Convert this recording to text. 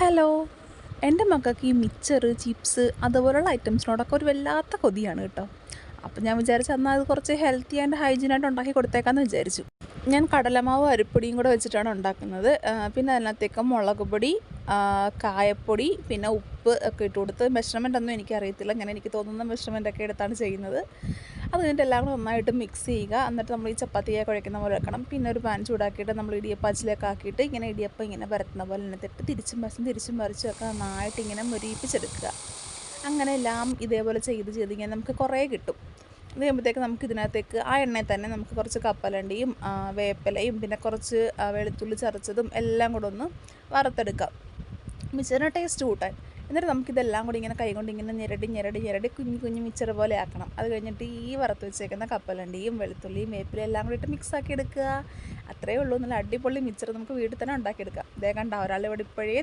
Hello. എൻ്റെ മക്കൾക്ക് ഈ മിച്ചർ, ചിപ്സ് അതുപോലുള്ള ഐറ്റംസിനോടൊക്കെ ഒരു വല്ലാത്ത കൊതിയാണ് കേട്ടോ. അപ്പം ഞാൻ വിചാരിച്ചു എന്നാൽ അത് കുറച്ച് ഹെൽത്തി ആൻഡ് ഹൈജീനായിട്ട് ഉണ്ടാക്കി കൊടുത്തേക്കാമെന്ന് വിചാരിച്ചു. ഞാൻ കടലമാവും അരിപ്പൊടിയും കൂടെ വെച്ചിട്ടാണ് ഉണ്ടാക്കുന്നത്. പിന്നെ അതിനകത്തേക്ക് മുളക് പൊടി, കായപ്പൊടി, പിന്നെ ഉപ്പ് ഒക്കെ ഇട്ട് കൊടുത്ത് മെഷർമെൻ്റ് ഒന്നും എനിക്കറിയത്തില്ല. ഞാൻ എനിക്ക് തോന്നുന്ന മെഷർമെൻ്റൊക്കെ എടുത്താണ് ചെയ്യുന്നത്. അത് കഴിഞ്ഞിട്ട് എല്ലാം കൂടെ നന്നായിട്ട് മിക്സ് ചെയ്യുക. എന്നിട്ട് നമ്മൾ ഈ ചപ്പാത്തിയെ കുഴയ്ക്കുന്ന പോലെ വെക്കണം. പിന്നെ ഒരു പാൻ ചൂടാക്കിയിട്ട് നമ്മൾ ഇടിയപ്പാച്ചിലേക്ക് ആക്കിയിട്ട് ഇങ്ങനെ ഇടിയപ്പം ഇങ്ങനെ പരത്തുന്ന പോലെ എന്നിട്ട് തിരിച്ചും മറിച്ചും ഒക്കെ നന്നായിട്ട് ഇങ്ങനെ മൊരിയിപ്പിച്ചെടുക്കുക. അങ്ങനെ എല്ലാം ഇതേപോലെ ചെയ്ത് ഇങ്ങനെ നമുക്ക് കുറേ കിട്ടും. അത് കഴിയുമ്പോഴത്തേക്ക് നമുക്ക് ഇതിനകത്തേക്ക് ആ എണ്ണയിൽ തന്നെ നമുക്ക് കുറച്ച് കപ്പലണ്ടിയും വേപ്പിലയും പിന്നെ കുറച്ച് വെളുത്തുള്ളി ചതച്ചതും എല്ലാം കൂടെ ഒന്ന് വറുത്തെടുക്കാം, മിച്ചറിന് ടേസ്റ്റ് കൂട്ടാൻ. എന്നിട്ട് നമുക്കിതെല്ലാം കൂടി ഇങ്ങനെ കൈകൊണ്ട് ഇങ്ങനെ ഞെരടി കുഞ്ഞു മിച്ചർ പോലെ ആക്കണം. അത് കഴിഞ്ഞിട്ട് ഈ വറുത്ത് വെച്ചേക്കുന്ന കപ്പലണ്ടിയും വെളുത്തുള്ളിയും വേപ്പിലയും എല്ലാം കൂടി ഇട്ട് മിക്സാക്കി എടുക്കുക. അത്രയേ ഉള്ളൂ. നല്ല അടിപൊളി മിച്ചർ നമുക്ക് വീട്ടിൽ തന്നെ ഉണ്ടാക്കിയെടുക്കാം. ഇതേ കണ്ട ഒരാൾ ഇവിടെ ഇപ്പോഴേ